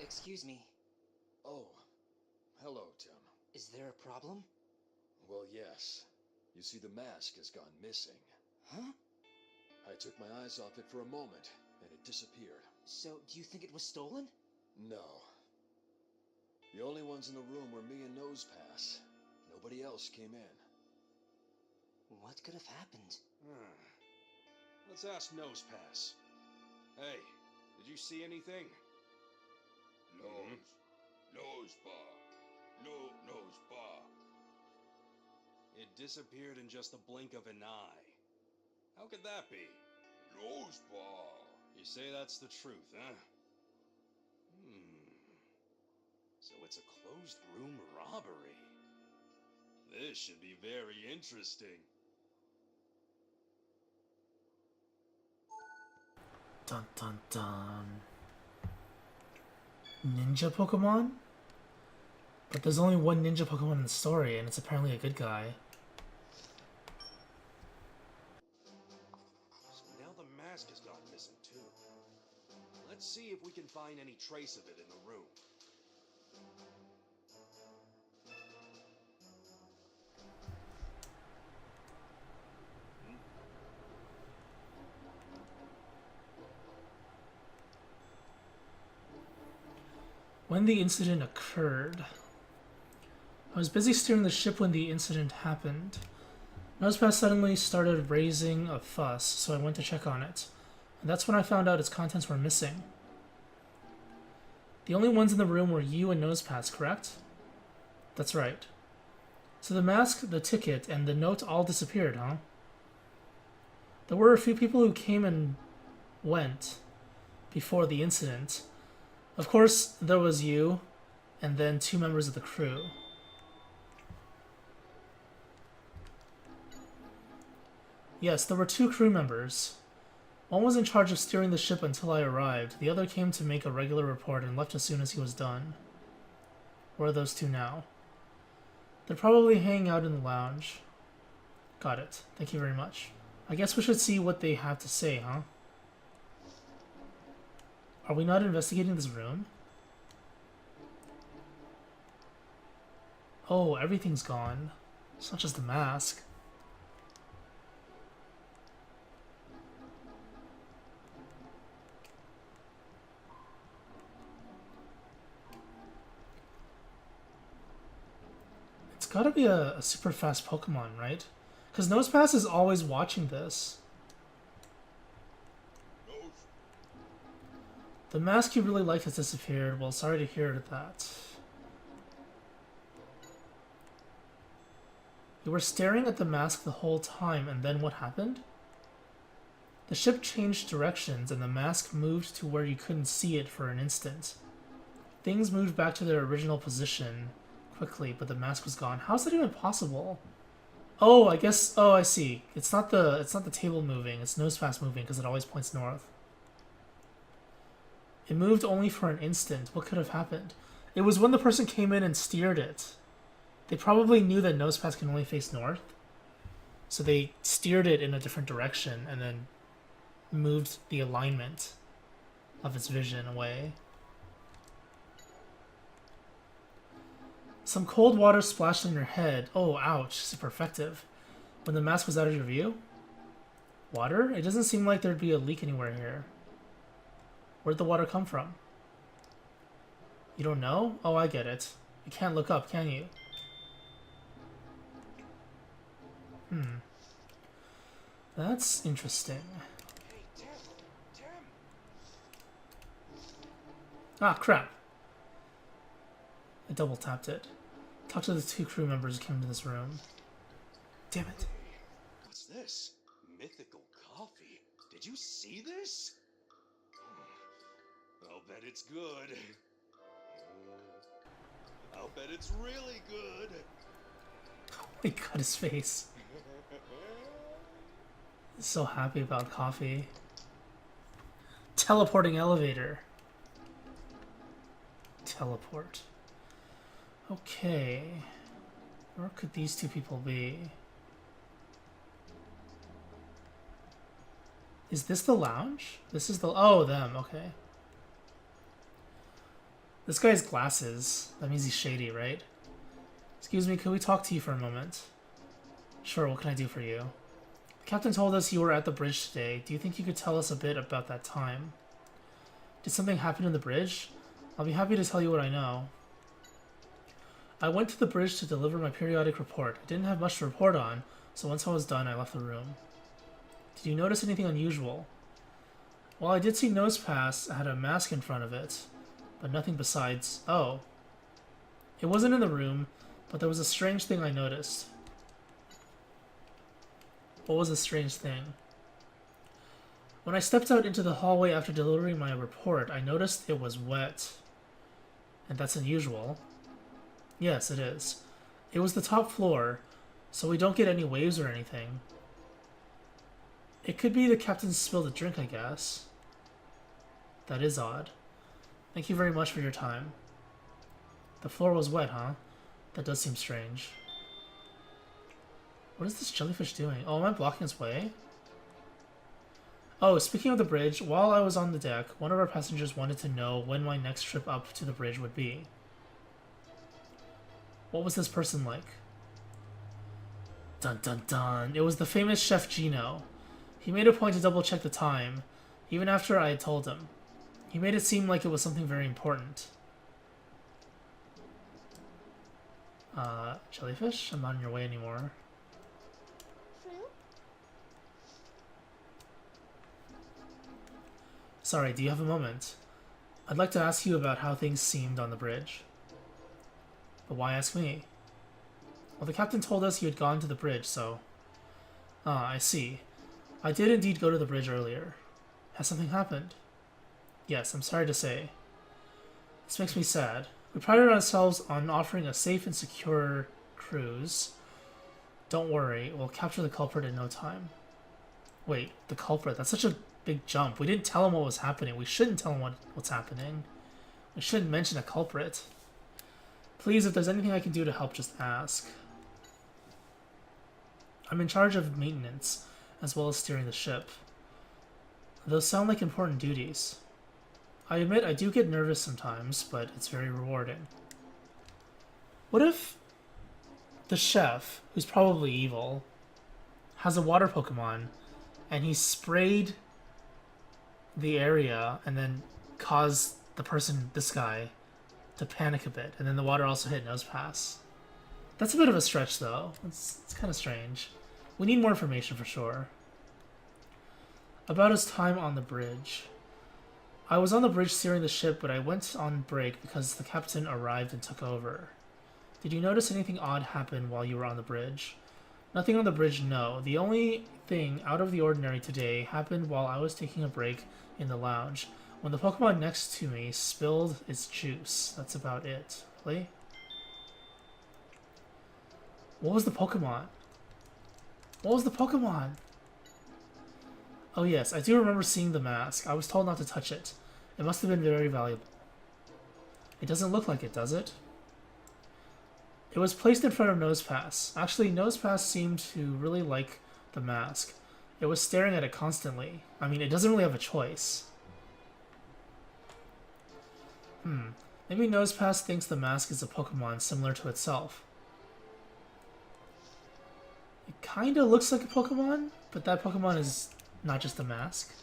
Excuse me. Oh, hello, Tim. Is there a problem? Well, yes. You see, the mask has gone missing. Huh? I took my eyes off it for a moment, and it disappeared. So, do you think it was stolen? No. The only ones in the room were me and Nosepass. Nobody else came in. What could have happened? Let's ask Nosepass. Hey, did you see anything? Nose bar. Nose bar. It disappeared in just the blink of an eye. How could that be? Nose bar. You say that's the truth, huh? So it's a closed room robbery. This should be very interesting. Dun dun dun. Ninja Pokemon? But there's only one ninja Pokemon in the story, and it's apparently a good guy. So now the mask has gone missing too. Let's see if we can find any trace of it in the room. When the incident occurred. I was busy steering the ship when the incident happened. Nosepass suddenly started raising a fuss, so I went to check on it. And that's when I found out its contents were missing. The only ones in the room were you and Nosepass, correct? That's right. So the mask, the ticket, and the note all disappeared, huh? There were a few people who came and went before the incident. Of course, there was you, and then 2 members of the crew. Yes, there were 2 crew members. One was in charge of steering the ship until I arrived. The other came to make a regular report and left as soon as he was done. Where are those 2 now? They're probably hanging out in the lounge. Got it. Thank you very much. I guess we should see what they have to say, huh? Are we not investigating this room? Oh, everything's gone. It's not just the mask. It's gotta be a super fast Pokemon, right? Because Nosepass is always watching this. The mask you really liked has disappeared. Well, sorry to hear that. You were staring at the mask the whole time, and then what happened? The ship changed directions, and the mask moved to where you couldn't see it for an instant. Things moved back to their original position quickly, but the mask was gone. How's that even possible? Oh, I guess. Oh, I see. It's not the table moving. It's Nosepass moving because it always points north. It moved only for an instant. What could have happened? It was when the person came in and steered it. They probably knew that Nosepass can only face north, so they steered it in a different direction and then moved the alignment of its vision away. Some cold water splashed on your head. Oh, ouch. Super effective. When the mask was out of your view? Water? It doesn't seem like there'd be a leak anywhere here. Where'd the water come from? You don't know? Oh, I get it. You can't look up, can you? That's interesting. Hey, Tim! Ah, crap. I double tapped it. Talk to the 2 crew members who came into this room. Damn it. What's this? Mythical coffee. Did you see this? I'll bet it's good. I'll bet it's really good. He cut his face. He's so happy about coffee. Teleporting elevator. Teleport. Okay. Where could these 2 people be? Is this the lounge? This is the... Oh, them. Okay. This guy has glasses. That means he's shady, right? Excuse me, could we talk to you for a moment? Sure, what can I do for you? The captain told us you were at the bridge today. Do you think you could tell us a bit about that time? Did something happen in the bridge? I'll be happy to tell you what I know. I went to the bridge to deliver my periodic report. I didn't have much to report on, so once I was done, I left the room. Did you notice anything unusual? Well, I did see Nosepass had a mask in front of it, but nothing besides. Oh. It wasn't in the room, but there was a strange thing I noticed. What was the strange thing? When I stepped out into the hallway after delivering my report, I noticed it was wet. And that's unusual. Yes, it is. It was the top floor, so we don't get any waves or anything. It could be the captain spilled a drink, I guess. That is odd. Thank you very much for your time. The floor was wet, huh? That does seem strange. What is this jellyfish doing? Oh, am I blocking its way? Oh, speaking of the bridge, while I was on the deck, one of our passengers wanted to know when my next trip up to the bridge would be. What was this person like? Dun dun dun. It was the famous Chef Gino. He made a point to double check the time, even after I had told him. He made it seem like it was something very important. Jellyfish? I'm not in your way anymore. Sorry, do you have a moment? I'd like to ask you about how things seemed on the bridge. But why ask me? Well, the captain told us you had gone to the bridge, so... Ah, I see. I did indeed go to the bridge earlier. Has something happened? Yes, I'm sorry to say. This makes me sad. We prided ourselves on offering a safe and secure cruise. Don't worry, we'll capture the culprit in no time. Wait, the culprit? That's such a big jump. We didn't tell him what was happening. We shouldn't tell him what's happening. We shouldn't mention a culprit. Please, if there's anything I can do to help, just ask. I'm in charge of maintenance, as well as steering the ship. Those sound like important duties. I admit I do get nervous sometimes, but it's very rewarding. What if the chef, who's probably evil, has a water Pokemon, and he sprayed the area and then caused the person, this guy, to panic a bit, and then the water also hit Nosepass? That's a bit of a stretch, though. It's kind of strange. We need more information for sure. About his time on the bridge. I was on the bridge steering the ship, but I went on break because the captain arrived and took over. Did you notice anything odd happen while you were on the bridge? Nothing on the bridge, no. The only thing out of the ordinary today happened while I was taking a break in the lounge, when the Pokemon next to me spilled its juice. That's about it. Really? What was the Pokemon? What was the Pokemon? Oh yes, I do remember seeing the mask. I was told not to touch it. It must have been very valuable. It doesn't look like it, does it? It was placed in front of Nosepass. Actually, Nosepass seemed to really like the mask. It was staring at it constantly. I mean, it doesn't really have a choice. Maybe Nosepass thinks the mask is a Pokemon similar to itself. It kinda looks like a Pokemon, but that Pokemon is not just a mask.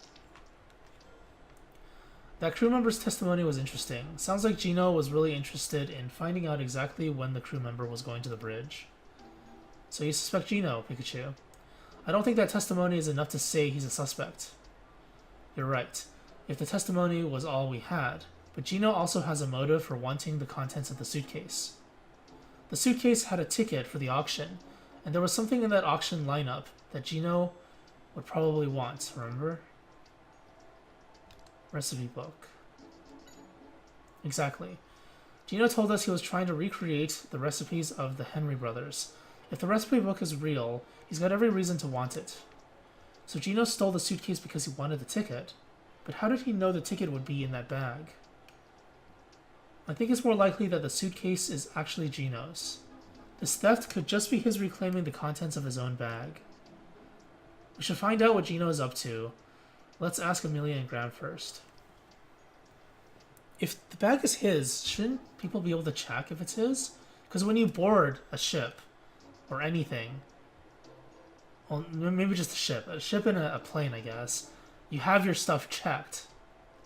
That crew member's testimony was interesting. Sounds like Gino was really interested in finding out exactly when the crew member was going to the bridge. So you suspect Gino, Pikachu. I don't think that testimony is enough to say he's a suspect. You're right. If the testimony was all we had. But Gino also has a motive for wanting the contents of the suitcase. The suitcase had a ticket for the auction, and there was something in that auction lineup that Gino would probably want, remember? Recipe book. Exactly. Gino told us he was trying to recreate the recipes of the Henry brothers. If the recipe book is real, he's got every reason to want it. So Gino stole the suitcase because he wanted the ticket, but how did he know the ticket would be in that bag? I think it's more likely that the suitcase is actually Gino's. This theft could just be his reclaiming the contents of his own bag. We should find out what Gino is up to. Let's ask Amelia and Graham first. If the bag is his, shouldn't people be able to check if it's his? Because when you board a ship, or anything, well, maybe just a ship and a plane, I guess, you have your stuff checked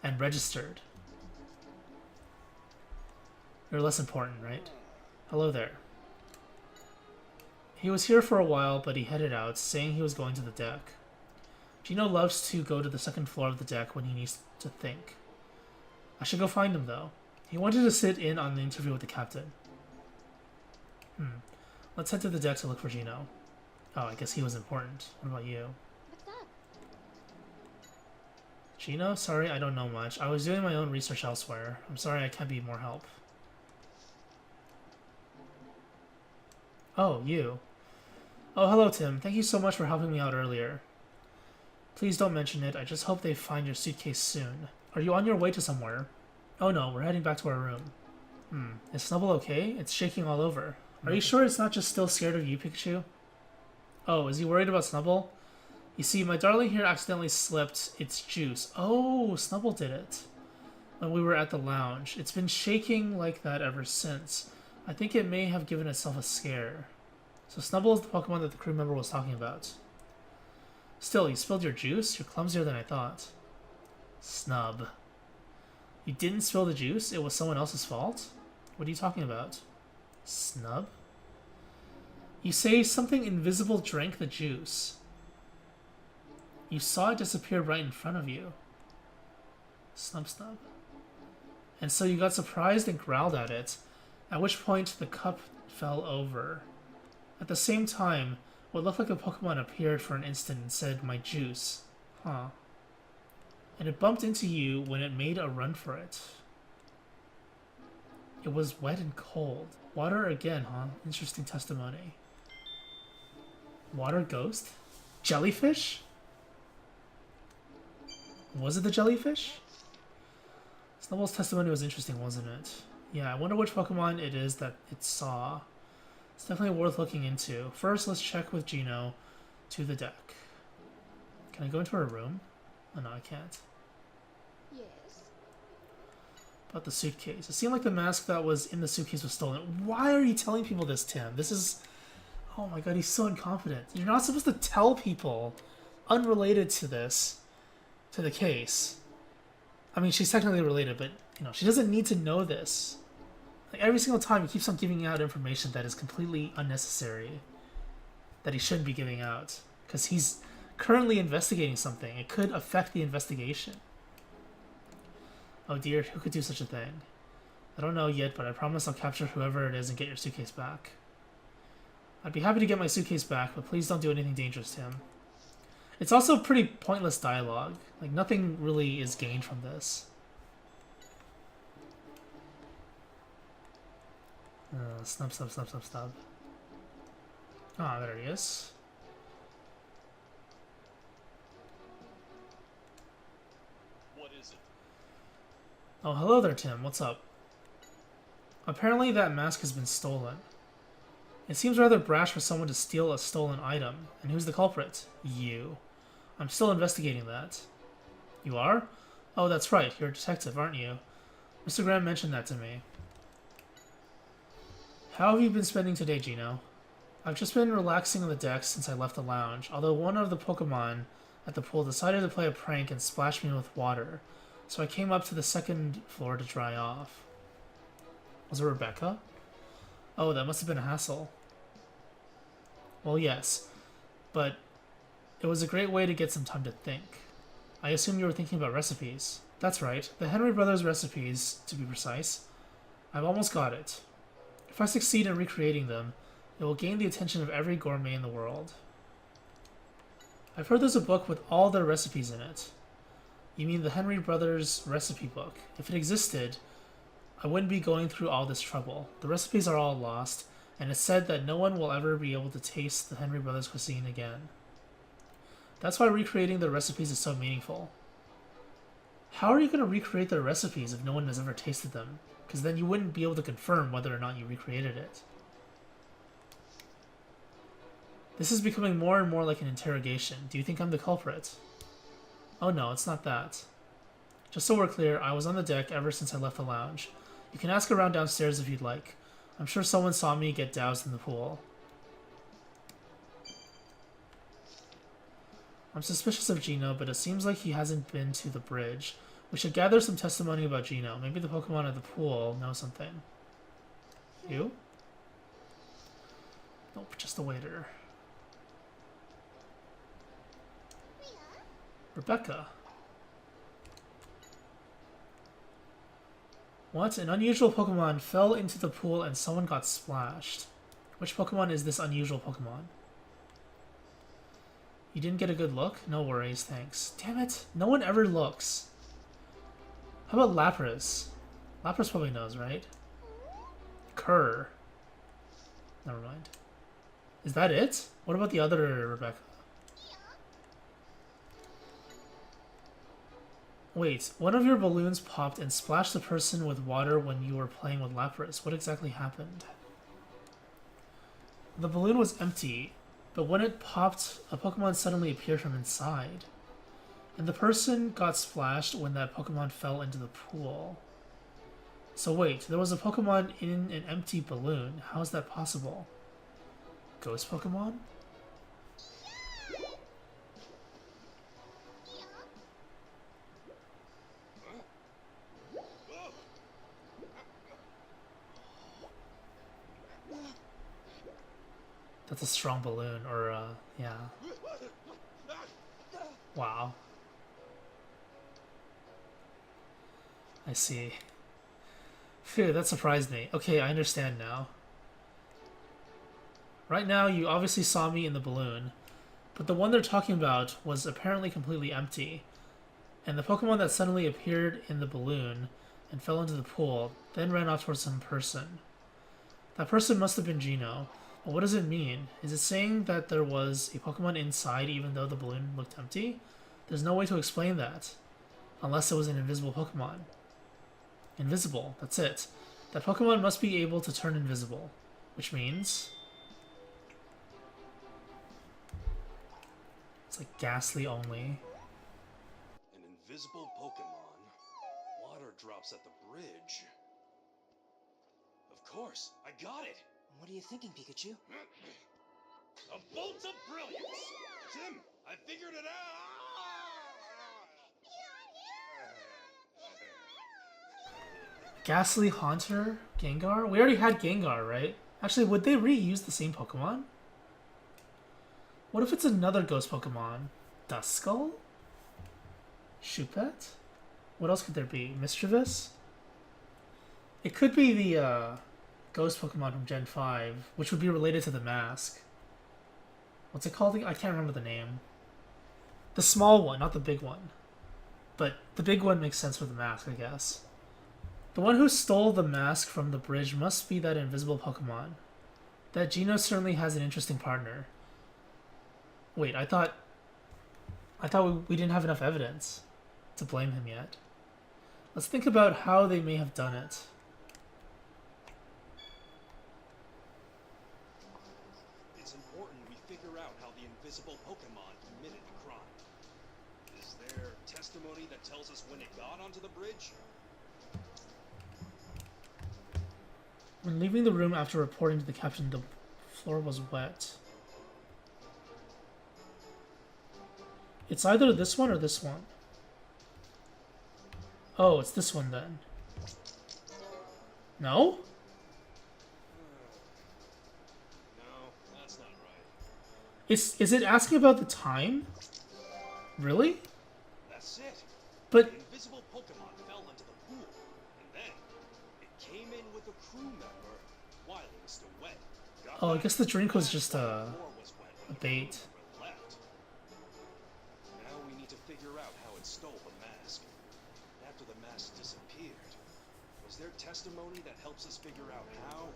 and registered. You're less important, right? Hello there. He was here for a while, but he headed out, saying he was going to the deck. Gino loves to go to the second floor of the deck when he needs to think. I should go find him, though. He wanted to sit in on the interview with the captain. Let's head to the deck to look for Gino. Oh, I guess he was important. What about you? What's up? Gino? Sorry, I don't know much. I was doing my own research elsewhere. I'm sorry I can't be more help. Oh, you. Oh, hello, Tim. Thank you so much for helping me out earlier. Please don't mention it. I just hope they find your suitcase soon. Are you on your way to somewhere? Oh no, we're heading back to our room. Is Snubble okay? It's shaking all over. Are you sure it's not just still scared of you, Pikachu? Oh, is he worried about Snubble? You see, my darling here accidentally slipped its juice. Oh, Snubble did it. When we were at the lounge. It's been shaking like that ever since. I think it may have given itself a scare. So Snubble is the Pokemon that the crew member was talking about. Still, you spilled your juice? You're clumsier than I thought. Snub. You didn't spill the juice? It was someone else's fault? What are you talking about? Snub? You say something invisible drank the juice. You saw it disappear right in front of you. Snub. And so you got surprised and growled at it, at which point the cup fell over. At the same time, what looked like a Pokemon appeared for an instant and said, "My juice." Huh. And it bumped into you when it made a run for it. It was wet and cold. Water again, huh? Interesting testimony. Water ghost? Jellyfish? Was it the jellyfish? Snubble's testimony was interesting, wasn't it? Yeah, I wonder which Pokemon it is that it saw. It's definitely worth looking into. First, let's check with Gino to the deck. Can I go into her room? Oh no, I can't. Yes. About the suitcase. It seemed like the mask that was in the suitcase was stolen. Why are you telling people this, Tim? This is... Oh my god, he's so incompetent. You're not supposed to tell people unrelated to this, to the case. I mean, she's technically related, but, you know, she doesn't need to know this. Like, every single time he keeps on giving out information that is completely unnecessary, that he shouldn't be giving out, because he's currently investigating something. It could affect the investigation. Oh dear, who could do such a thing? I don't know yet, but I promise I'll capture whoever it is and get your suitcase back. I'd be happy to get my suitcase back, but please don't do anything dangerous, Tim. It's also pretty pointless dialogue. Like, nothing really is gained from this. Snub. Ah, there he is. What is it? Oh, hello there, Tim. What's up? Apparently that mask has been stolen. It seems rather brash for someone to steal a stolen item. And who's the culprit? You. I'm still investigating that. You are? Oh, that's right. You're a detective, aren't you? Mr. Graham mentioned that to me. How have you been spending today, Gino? I've just been relaxing on the deck since I left the lounge, although one of the Pokemon at the pool decided to play a prank and splash me with water, so I came up to the second floor to dry off. Was it Rebecca? Oh, that must have been a hassle. Well, yes, but it was a great way to get some time to think. I assume you were thinking about recipes. That's right, the Henry Brothers recipes, to be precise. I've almost got it. If I succeed in recreating them, it will gain the attention of every gourmet in the world. I've heard there's a book with all their recipes in it. You mean the Henry Brothers recipe book? If it existed, I wouldn't be going through all this trouble. The recipes are all lost, and it's said that no one will ever be able to taste the Henry Brothers cuisine again. That's why recreating the recipes is so meaningful. How are you going to recreate their recipes if no one has ever tasted them? Because then you wouldn't be able to confirm whether or not you recreated it. This is becoming more and more like an interrogation. Do you think I'm the culprit? Oh no, it's not that. Just so we're clear, I was on the deck ever since I left the lounge. You can ask around downstairs if you'd like. I'm sure someone saw me get doused in the pool. I'm suspicious of Gino, but it seems like he hasn't been to the bridge. We should gather some testimony about Gino. Maybe the Pokemon at the pool know something. You? Nope, just the waiter. Rebecca. What? An unusual Pokemon fell into the pool and someone got splashed. Which Pokemon is this unusual Pokemon? You didn't get a good look? No worries, thanks. Damn it, no one ever looks. How about Lapras? Lapras probably knows, right? Kerr. Never mind. Is that it? What about the other Rebecca? Wait, one of your balloons popped and splashed the person with water when you were playing with Lapras. What exactly happened? The balloon was empty, but when it popped, a Pokemon suddenly appeared from inside. And the person got splashed when that Pokemon fell into the pool. So wait, there was a Pokemon in an empty balloon. How is that possible? Ghost Pokemon? That's a strong balloon, or, yeah. Wow. I see. Phew, that surprised me. Okay, I understand now. Right now, you obviously saw me in the balloon, but the one they're talking about was apparently completely empty. And the Pokemon that suddenly appeared in the balloon and fell into the pool then ran off towards some person. That person must have been Gino. But what does it mean? Is it saying that there was a Pokemon inside even though the balloon looked empty? There's no way to explain that. Unless it was an invisible Pokemon. Invisible, that's it. That Pokemon must be able to turn invisible. Which means... it's like Ghastly only. An invisible Pokemon. Water drops at the bridge. Of course, I got it! What are you thinking, Pikachu? A bolt of brilliance! Tim, I figured it out! Ghastly, Haunter, Gengar? We already had Gengar, right? Actually, would they reuse the same Pokemon? What if it's another ghost Pokemon? Duskull? Shuppet? What else could there be? Mischievous? It could be the, ghost Pokemon from Gen 5, which would be related to the mask. What's it called? I can't remember the name. The small one, not the big one. But the big one makes sense for the mask, I guess. The one who stole the mask from the bridge must be that invisible Pokemon. That Gino certainly has an interesting partner. Wait, I thought we didn't have enough evidence to blame him yet. Let's think about how they may have done it. It's important we figure out how the invisible Pokemon committed the crime. Is there testimony that tells us when it got onto the bridge? When leaving the room after reporting to the captain, the floor was wet. It's either this one or this one. Oh, it's this one then. No? No, that's not right. Is it asking about the time? Really? That's it. But The invisible Pokemon fell into the pool, and then it came in with a crew member while it was still wet. Got oh, I back, guess the drink was just the a floor was wet when the bait. crew member left. Now we need to figure out how it stole the mask. After the mask disappeared, was there testimony that helps us figure out how?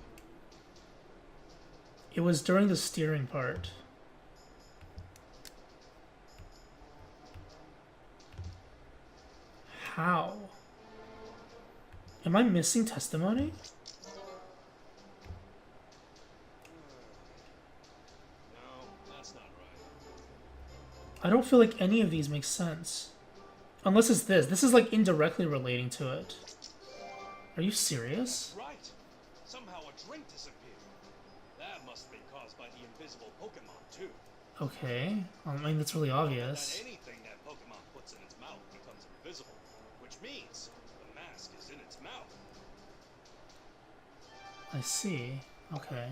It was during the steering part. How? Am I missing testimony? No, that's not right. I don't feel like any of these make sense. Unless it's this. This is like indirectly relating to it. Are you serious? Right. Somehow a drink disappeared. That must have been caused by the invisible Pokemon, too. Okay. I mean, that's really obvious. That anything that Pokemon puts in its mouth becomes invisible, which means the mask is in its mouth. I see. Okay.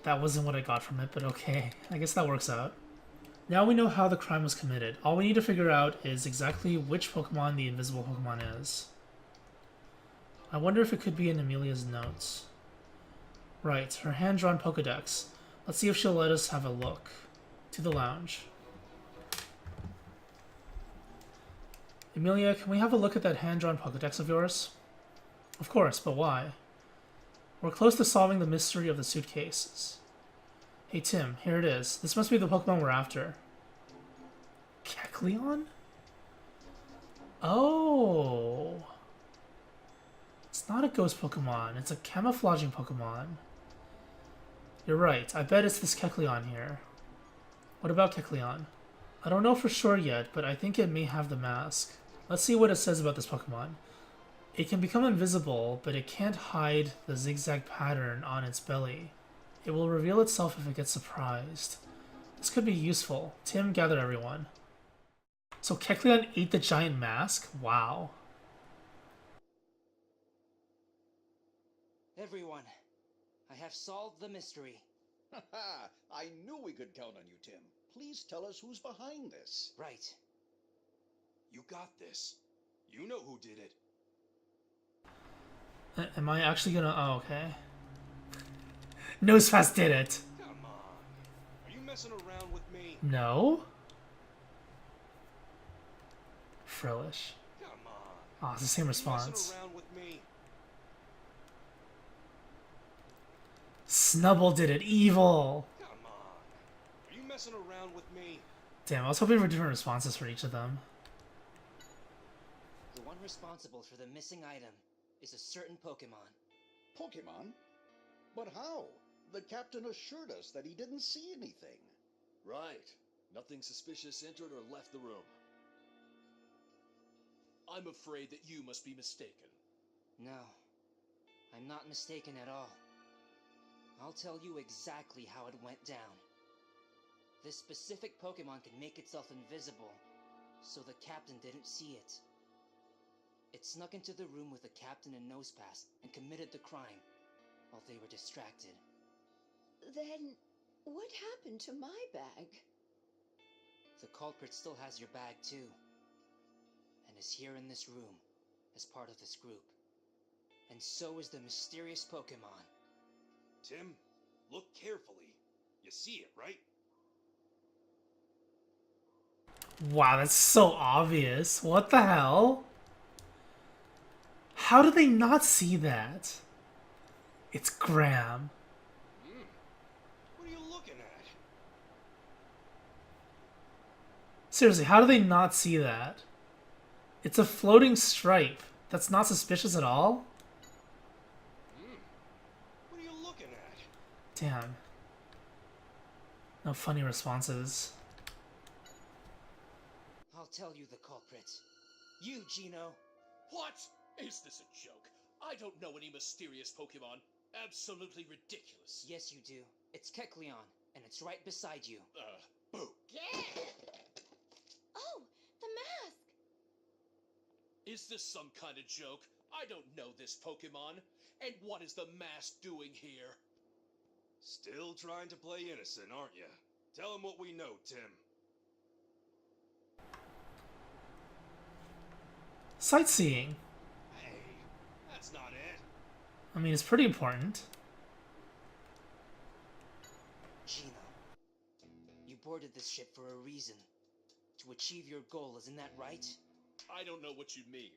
That wasn't what I got from it, but okay. I guess that works out. Now we know how the crime was committed. All we need to figure out is exactly which Pokemon the invisible Pokemon is. I wonder if it could be in Amelia's notes. Right, her hand-drawn Pokedex. Let's see if she'll let us have a look. To the lounge. Amelia, can we have a look at that hand-drawn Pokedex of yours? Of course, but why? We're close to solving the mystery of the suitcases. Hey Tim, here it is. This must be the Pokemon we're after. Kecleon? Oh. It's not a ghost Pokemon, it's a camouflaging Pokemon. You're right, I bet it's this Kecleon here. What about Kecleon? I don't know for sure yet, but I think it may have the mask. Let's see what it says about this Pokemon. It can become invisible, but it can't hide the zigzag pattern on its belly. It will reveal itself if it gets surprised. This could be useful. Tim, gather everyone. So Kecleon ate the giant mask? Wow. Everyone, I have solved the mystery. Haha, I knew we could count on you, Tim. Please tell us who's behind this. Right. You got this. You know who did it. Am I actually gonna... Oh, okay. Nosefast did it! Come on. Are you messing around with me? No? Frillish. Come on. Oh, it's the same Are you response. messing around with me? Snubble did it. Evil! Come on. Are you messing around with me? Damn, I was hoping for different responses for each of them. The one responsible for the missing item is a certain Pokemon. Pokemon? But how? The captain assured us that he didn't see anything. Right. Nothing suspicious entered or left the room. I'm afraid that you must be mistaken. No, I'm not mistaken at all. I'll tell you exactly how it went down. This specific Pokemon can make itself invisible, so the captain didn't see it. It snuck into the room with the captain and Nosepass and committed the crime while they were distracted. Then, what happened to my bag? The culprit still has your bag too, and is here in this room as part of this group. And so is the mysterious Pokemon. Tim, look carefully. You see it, right? Wow, that's so obvious. What the hell? How did they not see that? It's Graham. What are you looking at? Seriously, how do they not see that? It's a floating stripe. That's not suspicious at all? What are you looking at? Damn. No funny responses. I'll tell you the culprit. You, Gino. What? Is this a joke? I don't know any mysterious Pokemon. Absolutely ridiculous. Yes, you do. It's Kecleon, and it's right beside you. Boo. Oh, the mask! Is this some kind of joke? I don't know this Pokemon. And what is the mask doing here? Still trying to play innocent, aren't you? Tell him what we know, Tim. Sightseeing. Hey, that's not it. I mean, it's pretty important. Gino, you boarded this ship for a reason. To achieve your goal, isn't that right? I don't know what you mean.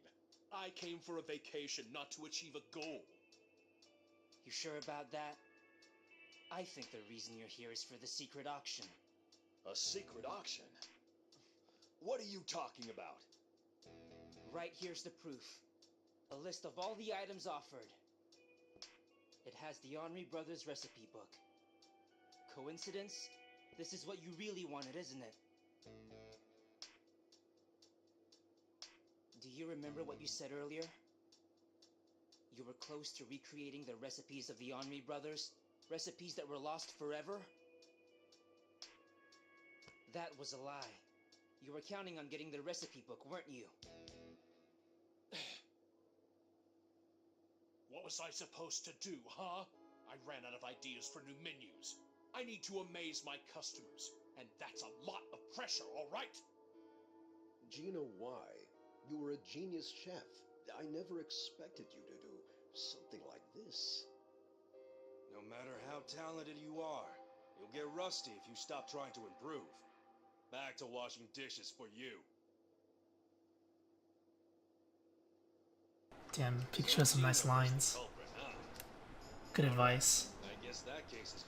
I came for a vacation, not to achieve a goal. You sure about that? I think the reason you're here is for the secret auction. A secret auction? What are you talking about? Right here's the proof. A list of all the items offered. It has the Henri Brothers recipe book. Coincidence? This is what you really wanted, isn't it? you remember what you said earlier? You were close to recreating the recipes of the Henri brothers? Recipes that were lost forever? That was a lie. You were counting on getting the recipe book, weren't you? What was I supposed to do, huh? I ran out of ideas for new menus. I need to amaze my customers, and that's a lot of pressure, all right? Do you know why? You were a genius chef. I never expected you to do something like this. No matter how talented you are, you'll get rusty if you stop trying to improve. Back to washing dishes for you. Damn, Pikachu has some nice lines. Culprit, huh? Good advice. I guess that case is